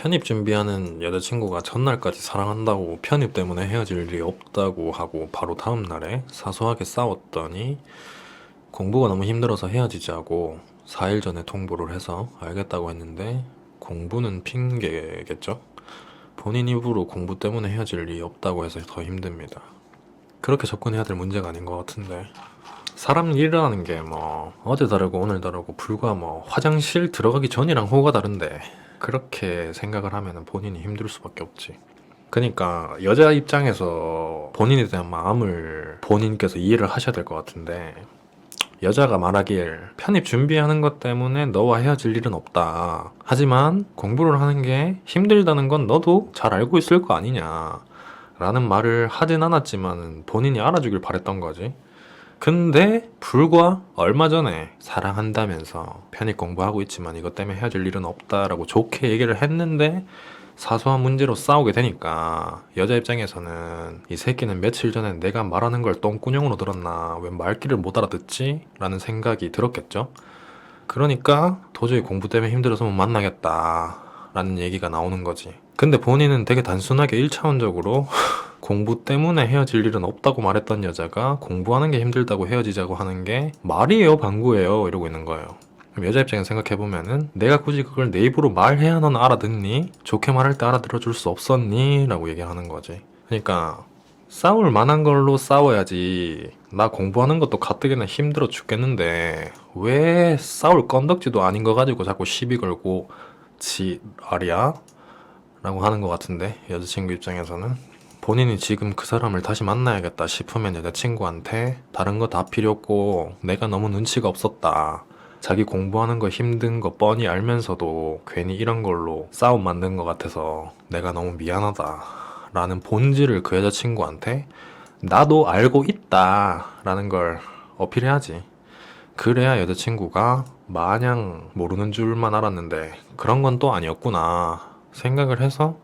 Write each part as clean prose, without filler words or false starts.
편입 준비하는 여자친구가 전날까지 사랑한다고 편입 때문에 헤어질 일이 없다고 하고 바로 다음날에 사소하게 싸웠더니 공부가 너무 힘들어서 헤어지자고 4일 전에 통보를 해서 알겠다고 했는데 공부는 핑계겠죠? 본인 입으로 공부 때문에 헤어질 일이 없다고 해서 더 힘듭니다. 그렇게 접근해야 될 문제가 아닌 것 같은데 사람 일이라는 게 뭐 어제 다르고 오늘 다르고 불과 뭐 화장실 들어가기 전이랑 호가 다른데 그렇게 생각을 하면 본인이 힘들 수밖에 없지. 그러니까 여자 입장에서 본인에 대한 마음을 본인께서 이해를 하셔야 될 것 같은데 여자가 말하길 편입 준비하는 것 때문에 너와 헤어질 일은 없다. 하지만 공부를 하는 게 힘들다는 건 너도 잘 알고 있을 거 아니냐 라는 말을 하진 않았지만 본인이 알아주길 바랬던 거지. 근데 불과 얼마 전에 사랑한다면서 편입 공부하고 있지만 이것 때문에 헤어질 일은 없다라고 좋게 얘기를 했는데 사소한 문제로 싸우게 되니까 여자 입장에서는 이 새끼는 며칠 전에 내가 말하는 걸 똥구녕으로 들었나 왜 말귀를 못 알아듣지? 라는 생각이 들었겠죠. 그러니까 도저히 공부 때문에 힘들어서 못 만나겠다 라는 얘기가 나오는 거지. 근데 본인은 되게 단순하게 1차원적으로 공부 때문에 헤어질 일은 없다고 말했던 여자가 공부하는 게 힘들다고 헤어지자고 하는 게 말이에요 방구예요 이러고 있는 거예요. 그럼 여자 입장에서 생각해보면은 내가 굳이 그걸 내 입으로 말해야 넌 알아듣니? 좋게 말할 때 알아들어줄 수 없었니? 라고 얘기하는 거지. 그러니까 싸울 만한 걸로 싸워야지. 나 공부하는 것도 가뜩이나 힘들어 죽겠는데 왜 싸울 건덕지도 아닌 거 가지고 자꾸 시비 걸고 지랄이야? 라고 하는 것 같은데 여자친구 입장에서는 본인이 지금 그 사람을 다시 만나야겠다 싶으면 여자친구한테 다른 거 다 필요 없고 내가 너무 눈치가 없었다. 자기 공부하는 거 힘든 거 뻔히 알면서도 괜히 이런 걸로 싸움 만든 것 같아서 내가 너무 미안하다. 라는 본질을 그 여자친구한테 나도 알고 있다. 라는 걸 어필해야지. 그래야 여자친구가 마냥 모르는 줄만 알았는데 그런 건 또 아니었구나 생각을 해서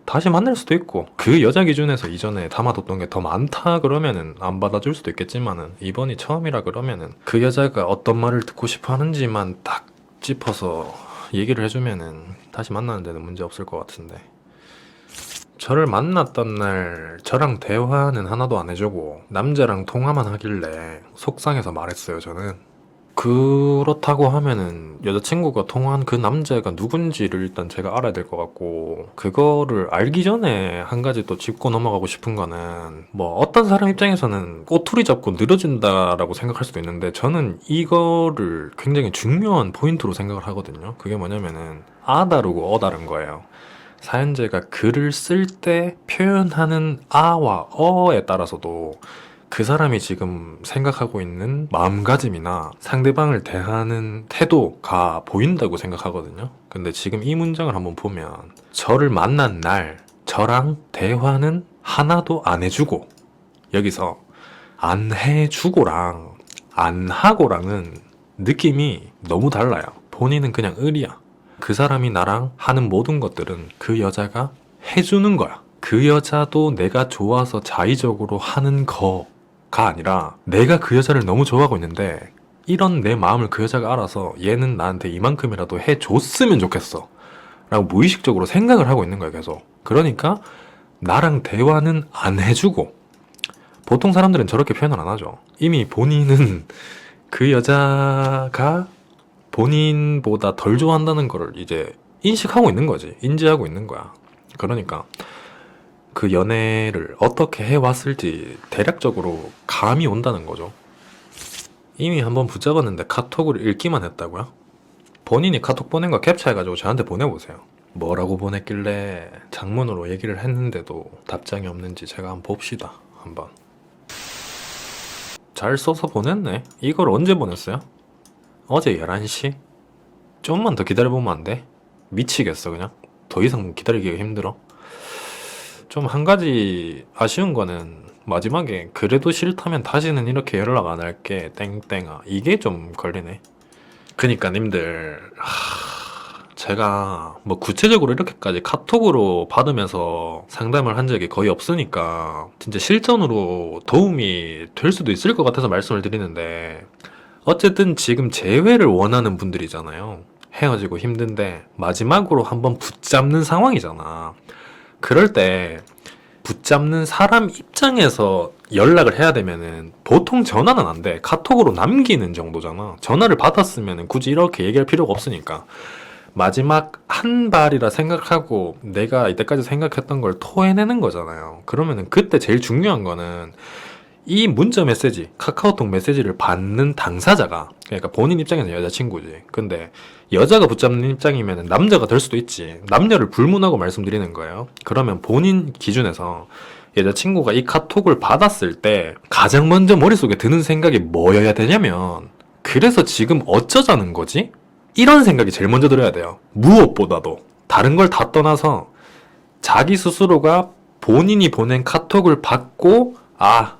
다시 만날 수도 있고 그 여자 기준에서 이전에 담아뒀던 게 더 많다 그러면은 안 받아줄 수도 있겠지만은 이번이 처음이라 그러면은 그 여자가 어떤 말을 듣고 싶어 하는지만 딱 짚어서 얘기를 해주면은 다시 만나는 데는 문제 없을 것 같은데 저를 만났던 날 저랑 대화는 하나도 안 해주고 남자랑 통화만 하길래 속상해서 말했어요. 저는 그렇다고 하면은 여자친구가 통화한 그 남자가 누군지를 일단 제가 알아야 될 것 같고 그거를 알기 전에 한 가지 또 짚고 넘어가고 싶은 거는 뭐 어떤 사람 입장에서는 꼬투리 잡고 늘어진다라고 생각할 수도 있는데 저는 이거를 굉장히 중요한 포인트로 생각을 하거든요. 그게 뭐냐면은 아 다르고 어 다른 거예요. 사연자가 글을 쓸 때 표현하는 아와 어에 따라서도 그 사람이 지금 생각하고 있는 마음가짐이나 상대방을 대하는 태도가 보인다고 생각하거든요. 근데 지금 이 문장을 한번 보면 저를 만난 날 저랑 대화는 하나도 안 해주고 여기서 안 해주고랑 안 하고랑은 느낌이 너무 달라요. 본인은 그냥 을이야. 그 사람이 나랑 하는 모든 것들은 그 여자가 해주는 거야. 그 여자도 내가 좋아서 자의적으로 하는 거가 아니라 내가 그 여자를 너무 좋아하고 있는데 이런 내 마음을 그 여자가 알아서 얘는 나한테 이만큼이라도 해줬으면 좋겠어 라고 무의식적으로 생각을 하고 있는 거야 계속. 그러니까 나랑 대화는 안 해주고 보통 사람들은 저렇게 표현을 안 하죠. 이미 본인은 그 여자가 본인보다 덜 좋아한다는 걸 이제 인식하고 있는 거지. 인지하고 있는 거야. 그러니까 그 연애를 어떻게 해왔을지 대략적으로 감이 온다는 거죠. 이미 한번 붙잡았는데 카톡을 읽기만 했다고요? 본인이 카톡 보낸 거 캡처해가지고 저한테 보내보세요. 뭐라고 보냈길래 장문으로 얘기를 했는데도 답장이 없는지 제가 한번 봅시다. 한번. 잘 써서 보냈네. 이걸 언제 보냈어요? 어제 11시? 좀만 더 기다려보면 안 돼? 미치겠어 그냥. 더 이상 기다리기가 힘들어. 좀 한 가지 아쉬운 거는 마지막에 그래도 싫다면 다시는 이렇게 연락 안 할게 땡땡아 이게 좀 걸리네. 그니까 님들 제가 뭐 구체적으로 이렇게까지 카톡으로 받으면서 상담을 한 적이 거의 없으니까 진짜 실전으로 도움이 될 수도 있을 것 같아서 말씀을 드리는데 어쨌든 지금 재회를 원하는 분들이잖아요. 헤어지고 힘든데 마지막으로 한번 붙잡는 상황이잖아. 그럴 때 붙잡는 사람 입장에서 연락을 해야 되면은 보통 전화는 안 돼. 카톡으로 남기는 정도잖아. 전화를 받았으면은 굳이 이렇게 얘기할 필요가 없으니까. 마지막 한 발이라 생각하고 내가 이때까지 생각했던 걸 토해내는 거잖아요. 그러면은 그때 제일 중요한 거는 이 문자 메시지, 카카오톡 메시지를 받는 당사자가, 그러니까 본인 입장에서 여자친구지. 근데 여자가 붙잡는 입장이면 남자가 될 수도 있지. 남녀를 불문하고 말씀드리는 거예요. 그러면 본인 기준에서 여자친구가 이 카톡을 받았을 때 가장 먼저 머릿속에 드는 생각이 뭐여야 되냐면, 그래서 지금 어쩌자는 거지? 이런 생각이 제일 먼저 들어야 돼요. 무엇보다도. 다른 걸 다 떠나서 자기 스스로가 본인이 보낸 카톡을 받고, 아,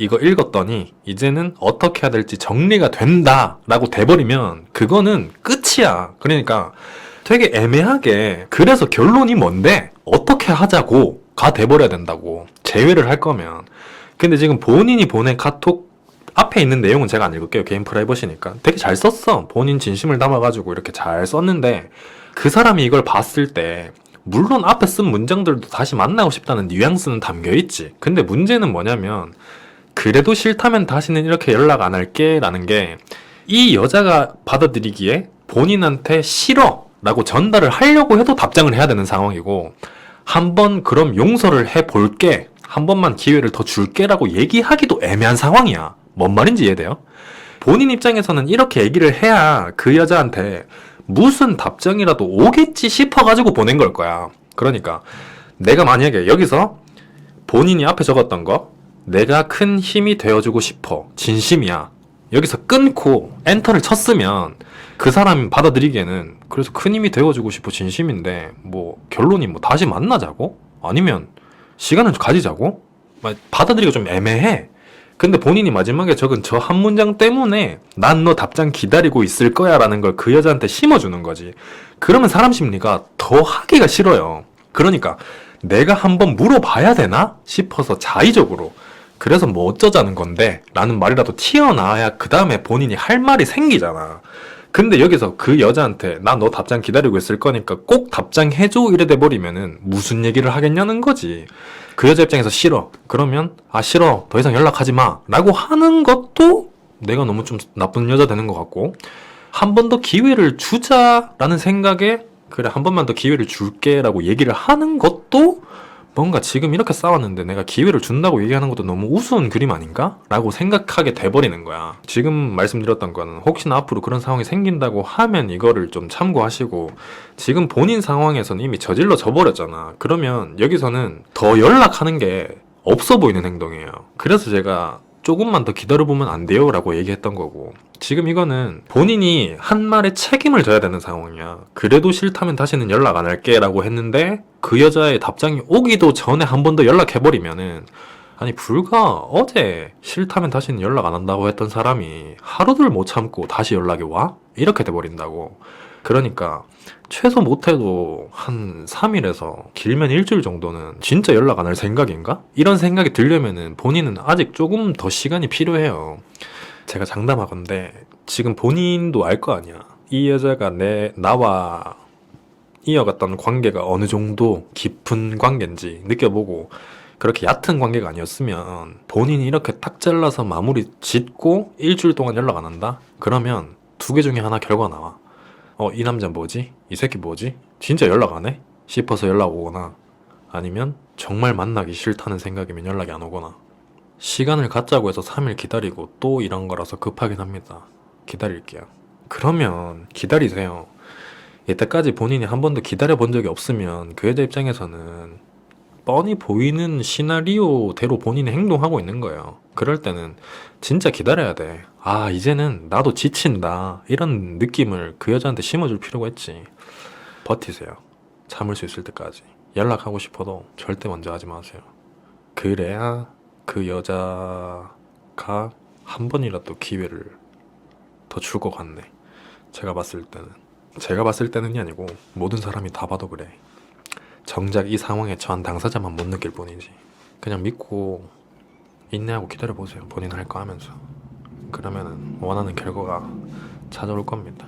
이거 읽었더니 이제는 어떻게 해야 될지 정리가 된다 라고 돼버리면 그거는 끝이야. 그러니까 되게 애매하게, 그래서 결론이 뭔데 어떻게 하자고 가 돼버려야 된다고, 제외를 할 거면. 근데 지금 본인이 보낸 카톡 앞에 있는 내용은 제가 안 읽을게요. 개인 프라이버시니까. 되게 잘 썼어. 본인 진심을 담아가지고 이렇게 잘 썼는데, 그 사람이 이걸 봤을 때 물론 앞에 쓴 문장들도 다시 만나고 싶다는 뉘앙스는 담겨있지. 근데 문제는 뭐냐면, 그래도 싫다면 다시는 이렇게 연락 안 할게 라는 게 이 여자가 받아들이기에 본인한테 싫어 라고 전달을 하려고 해도 답장을 해야 되는 상황이고, 한번 그럼 용서를 해볼게, 한 번만 기회를 더 줄게 라고 얘기하기도 애매한 상황이야. 뭔 말인지 이해돼요? 본인 입장에서는 이렇게 얘기를 해야 그 여자한테 무슨 답장이라도 오겠지 싶어가지고 보낸 걸 거야. 그러니까 내가 만약에 여기서 본인이 앞에 적었던 거, 내가 큰 힘이 되어주고 싶어, 진심이야, 여기서 끊고 엔터를 쳤으면 그 사람이 받아들이기에는, 그래서 큰 힘이 되어주고 싶어, 진심인데 뭐 결론이 뭐 다시 만나자고? 아니면 시간을 가지자고? 받아들이기가 좀 애매해. 근데 본인이 마지막에 적은 저 한 문장 때문에 난 너 답장 기다리고 있을 거야 라는 걸 그 여자한테 심어주는 거지. 그러면 사람 심리가 더 하기가 싫어요. 그러니까 내가 한번 물어봐야 되나 싶어서 자의적으로, 그래서 뭐 어쩌자는 건데 라는 말이라도 튀어나와야 그 다음에 본인이 할 말이 생기잖아. 근데 여기서 그 여자한테 나 너 답장 기다리고 있을 거니까 꼭 답장해줘 이래 돼버리면은 무슨 얘기를 하겠냐는 거지. 그 여자 입장에서 싫어. 그러면 아 싫어, 더 이상 연락하지 마 라고 하는 것도 내가 너무 좀 나쁜 여자 되는 것 같고, 한 번 더 기회를 주자라는 생각에 그래 한 번만 더 기회를 줄게 라고 얘기를 하는 것도 뭔가 지금 이렇게 싸웠는데 내가 기회를 준다고 얘기하는 것도 너무 우스운 그림 아닌가? 라고 생각하게 돼버리는 거야. 지금 말씀드렸던 거는 혹시나 앞으로 그런 상황이 생긴다고 하면 이거를 좀 참고하시고, 지금 본인 상황에서는 이미 저질러져 버렸잖아. 그러면 여기서는 더 연락하는 게 없어 보이는 행동이에요. 그래서 제가 조금만 더 기다려보면 안 돼요 라고 얘기했던 거고, 지금 이거는 본인이 한 말에 책임을 져야 되는 상황이야. 그래도 싫다면 다시는 연락 안 할게 라고 했는데 그 여자의 답장이 오기도 전에 한 번 더 연락해버리면은, 아니 불과 어제 싫다면 다시는 연락 안 한다고 했던 사람이 하루들 못 참고 다시 연락이 와? 이렇게 돼버린다고. 그러니까 최소 못해도 한 3일에서 길면 일주일 정도는 진짜 연락 안 할 생각인가? 이런 생각이 들려면은 본인은 아직 조금 더 시간이 필요해요. 제가 장담하건대 지금 본인도 알 거 아니야. 이 여자가 나와 이어갔던 관계가 어느 정도 깊은 관계인지 느껴보고, 그렇게 얕은 관계가 아니었으면 본인이 이렇게 딱 잘라서 마무리 짓고 일주일 동안 연락 안 한다? 그러면 두 개 중에 하나 결과 나와. 이 남자 뭐지? 이 새끼 뭐지? 진짜 연락 안 해? 싶어서 연락 오거나, 아니면 정말 만나기 싫다는 생각이면 연락이 안 오거나. 시간을 갖자고 해서 3일 기다리고 또 이런 거라서 급하긴 합니다. 기다릴게요. 그러면 기다리세요. 이때까지 본인이 한 번도 기다려본 적이 없으면 그 여자 입장에서는 뻔히 보이는 시나리오대로 본인이 행동하고 있는 거예요. 그럴 때는 진짜 기다려야 돼. 아 이제는 나도 지친다 이런 느낌을 그 여자한테 심어줄 필요가 있지. 버티세요. 참을 수 있을 때까지. 연락하고 싶어도 절대 먼저 하지 마세요. 그래야 그 여자가 한 번이라도 기회를 더 줄 것 같네. 제가 봤을 때는이 아니고 모든 사람이 다 봐도 그래. 정작 이 상황에 처한 당사자만 못 느낄 뿐이지. 그냥 믿고 인내하고 기다려보세요. 본인 할 거 하면서. 그러면은 원하는 결과가 찾아올 겁니다.